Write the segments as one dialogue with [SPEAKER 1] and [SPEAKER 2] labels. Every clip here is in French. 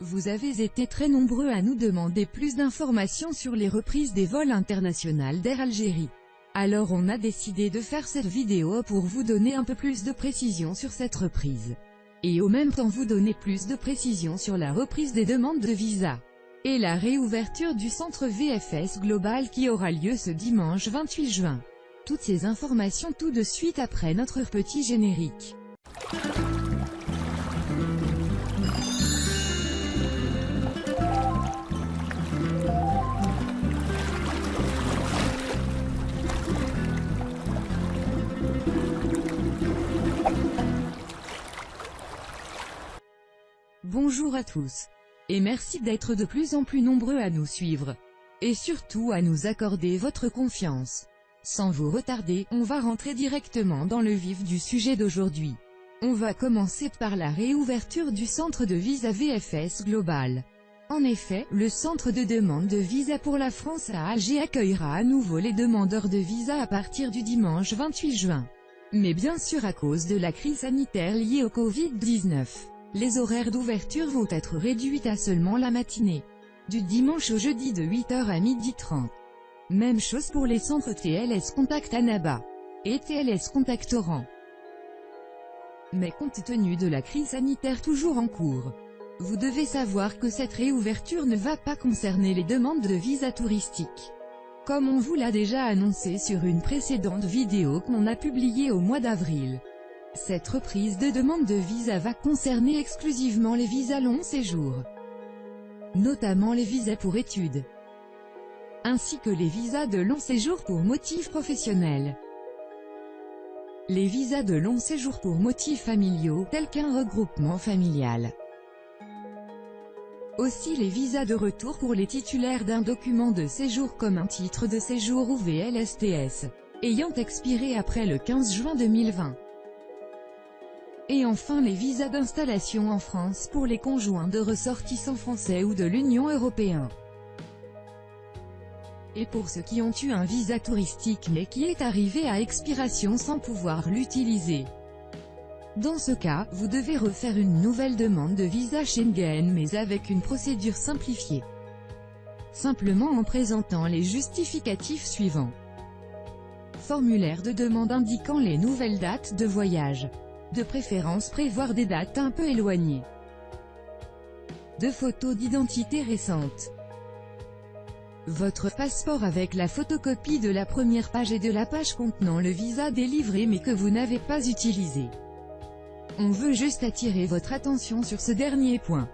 [SPEAKER 1] Vous avez été très nombreux à nous demander plus d'informations sur les reprises des vols internationaux d'Air Algérie. Alors on a décidé de faire cette vidéo pour vous donner un peu plus de précision sur cette reprise. Et au même temps vous donner plus de précision sur la reprise des demandes de visa. Et la réouverture du centre VFS Global qui aura lieu ce dimanche 28 juin. Toutes ces informations tout de suite après notre petit générique. Bonjour à tous. Et merci d'être de plus en plus nombreux à nous suivre. Et surtout à nous accorder votre confiance. Sans vous retarder, on va rentrer directement dans le vif du sujet d'aujourd'hui. On va commencer par la réouverture du centre de visa VFS Global. En effet, le centre de demande de visa pour la France à Alger accueillera à nouveau les demandeurs de visa à partir du dimanche 28 juin. Mais bien sûr à cause de la crise sanitaire liée au Covid-19. Les horaires d'ouverture vont être réduits à seulement la matinée. Du dimanche au jeudi de 8h à 12h30. Même chose pour les centres TLS Contact Annaba et TLS Contact Oran. Mais compte tenu de la crise sanitaire toujours en cours, vous devez savoir que cette réouverture ne va pas concerner les demandes de visa touristique. Comme on vous l'a déjà annoncé sur une précédente vidéo qu'on a publiée au mois d'avril. Cette reprise de demande de visa va concerner exclusivement les visas long séjour, notamment les visas pour études, ainsi que les visas de long séjour pour motifs professionnels, les visas de long séjour pour motifs familiaux tels qu'un regroupement familial, aussi les visas de retour pour les titulaires d'un document de séjour comme un titre de séjour ou VLSTS, ayant expiré après le 15 juin 2020. Et enfin les visas d'installation en France pour les conjoints de ressortissants français ou de l'Union européenne. Et pour ceux qui ont eu un visa touristique mais qui est arrivé à expiration sans pouvoir l'utiliser. Dans ce cas, vous devez refaire une nouvelle demande de visa Schengen mais avec une procédure simplifiée. Simplement en présentant les justificatifs suivants. Formulaire de demande indiquant les nouvelles dates de voyage. De préférence prévoir des dates un peu éloignées. De photos d'identité récentes. Votre passeport avec la photocopie de la première page et de la page contenant le visa délivré mais que vous n'avez pas utilisé. On veut juste attirer votre attention sur ce dernier point.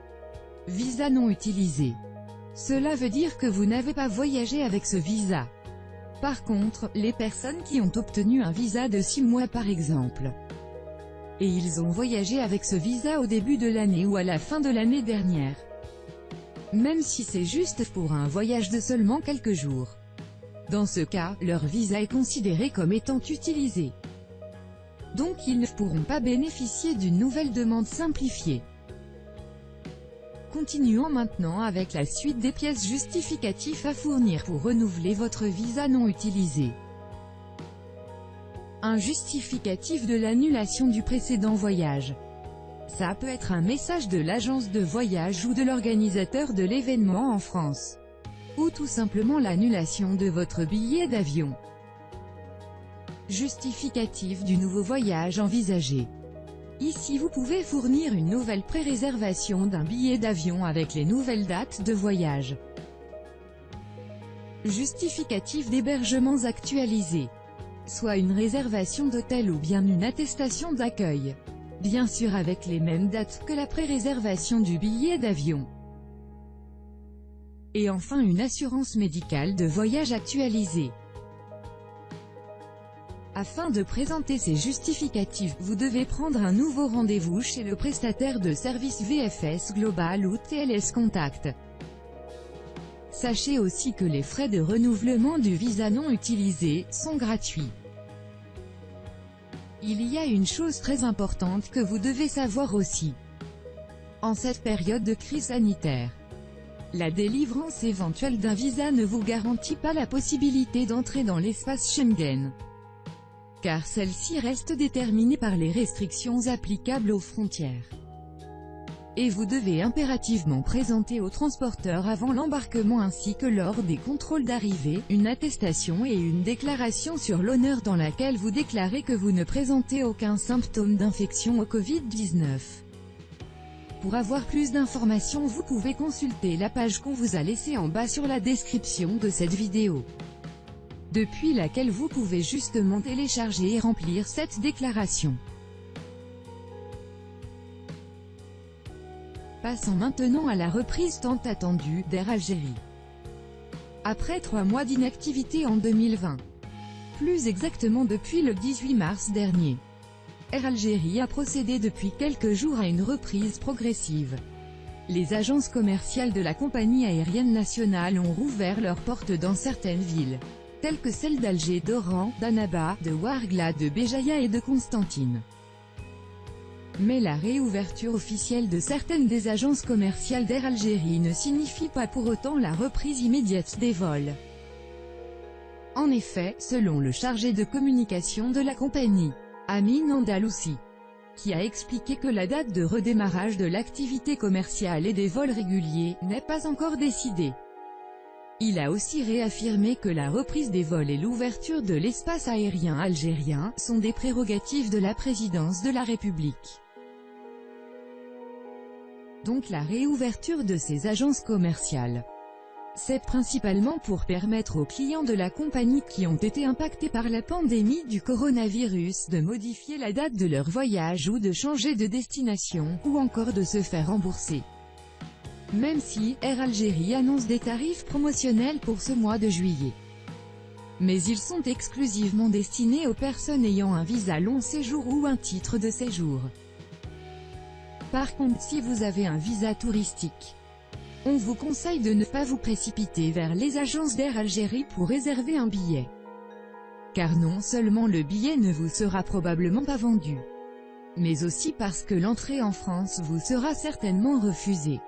[SPEAKER 1] Visa non utilisé. Cela veut dire que vous n'avez pas voyagé avec ce visa. Par contre, les personnes qui ont obtenu un visa de 6 mois par exemple, et ils ont voyagé avec ce visa au début de l'année ou à la fin de l'année dernière. Même si c'est juste pour un voyage de seulement quelques jours. Dans ce cas, leur visa est considéré comme étant utilisé. Donc ils ne pourront pas bénéficier d'une nouvelle demande simplifiée. Continuons maintenant avec la suite des pièces justificatives à fournir pour renouveler votre visa non utilisé. Un justificatif de l'annulation du précédent voyage. Ça peut être un message de l'agence de voyage ou de l'organisateur de l'événement en France. Ou tout simplement l'annulation de votre billet d'avion. Justificatif du nouveau voyage envisagé. Ici vous pouvez fournir une nouvelle pré-réservation d'un billet d'avion avec les nouvelles dates de voyage. Justificatif d'hébergements actualisés. Soit une réservation d'hôtel ou bien une attestation d'accueil. Bien sûr avec les mêmes dates que la pré-réservation du billet d'avion. Et enfin une assurance médicale de voyage actualisée. Afin de présenter ces justificatifs, vous devez prendre un nouveau rendez-vous chez le prestataire de service VFS Global ou TLS Contact. Sachez aussi que les frais de renouvellement du visa non utilisé sont gratuits. Il y a une chose très importante que vous devez savoir aussi. En cette période de crise sanitaire, la délivrance éventuelle d'un visa ne vous garantit pas la possibilité d'entrer dans l'espace Schengen. Car celle-ci reste déterminée par les restrictions applicables aux frontières. Et vous devez impérativement présenter au transporteur avant l'embarquement ainsi que lors des contrôles d'arrivée, une attestation et une déclaration sur l'honneur dans laquelle vous déclarez que vous ne présentez aucun symptôme d'infection au Covid-19. Pour avoir plus d'informations, vous pouvez consulter la page qu'on vous a laissée en bas sur la description de cette vidéo, depuis laquelle vous pouvez justement télécharger et remplir cette déclaration. Passons maintenant à la reprise tant attendue d'Air Algérie. Après 3 mois d'inactivité en 2020, plus exactement depuis le 18 mars dernier, Air Algérie a procédé depuis quelques jours à une reprise progressive. Les agences commerciales de la compagnie aérienne nationale ont rouvert leurs portes dans certaines villes, telles que celles d'Alger, d'Oran, d'Annaba, de Ouargla, de Béjaïa et de Constantine. Mais la réouverture officielle de certaines des agences commerciales d'Air Algérie ne signifie pas pour autant la reprise immédiate des vols. En effet, selon le chargé de communication de la compagnie, Amin Andalousi, qui a expliqué que la date de redémarrage de l'activité commerciale et des vols réguliers n'est pas encore décidée. Il a aussi réaffirmé que la reprise des vols et l'ouverture de l'espace aérien algérien sont des prérogatives de la présidence de la République. Donc la réouverture de ces agences commerciales, c'est principalement pour permettre aux clients de la compagnie qui ont été impactés par la pandémie du coronavirus de modifier la date de leur voyage ou de changer de destination, ou encore de se faire rembourser. Même si Air Algérie annonce des tarifs promotionnels pour ce mois de juillet, mais ils sont exclusivement destinés aux personnes ayant un visa long séjour ou un titre de séjour. Par contre, si vous avez un visa touristique, on vous conseille de ne pas vous précipiter vers les agences d'Air Algérie pour réserver un billet. Car non seulement le billet ne vous sera probablement pas vendu, mais aussi parce que l'entrée en France vous sera certainement refusée.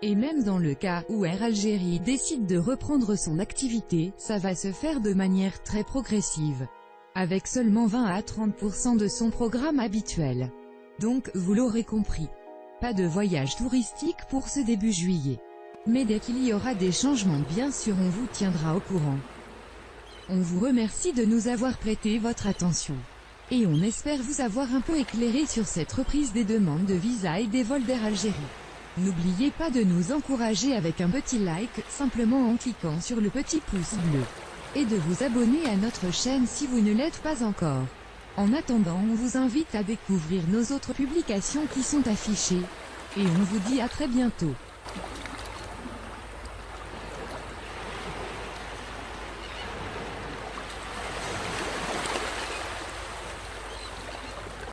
[SPEAKER 1] Et même dans le cas où Air Algérie décide de reprendre son activité, ça va se faire de manière très progressive, avec seulement 20 à 30% de son programme habituel. Donc, vous l'aurez compris, pas de voyage touristique pour ce début juillet. Mais dès qu'il y aura des changements, bien sûr on vous tiendra au courant. On vous remercie de nous avoir prêté votre attention. Et on espère vous avoir un peu éclairé sur cette reprise des demandes de visa et des vols d'Air Algérie. N'oubliez pas de nous encourager avec un petit like, simplement en cliquant sur le petit pouce bleu. Et de vous abonner à notre chaîne si vous ne l'êtes pas encore. En attendant, on vous invite à découvrir nos autres publications qui sont affichées. Et on vous dit à très bientôt.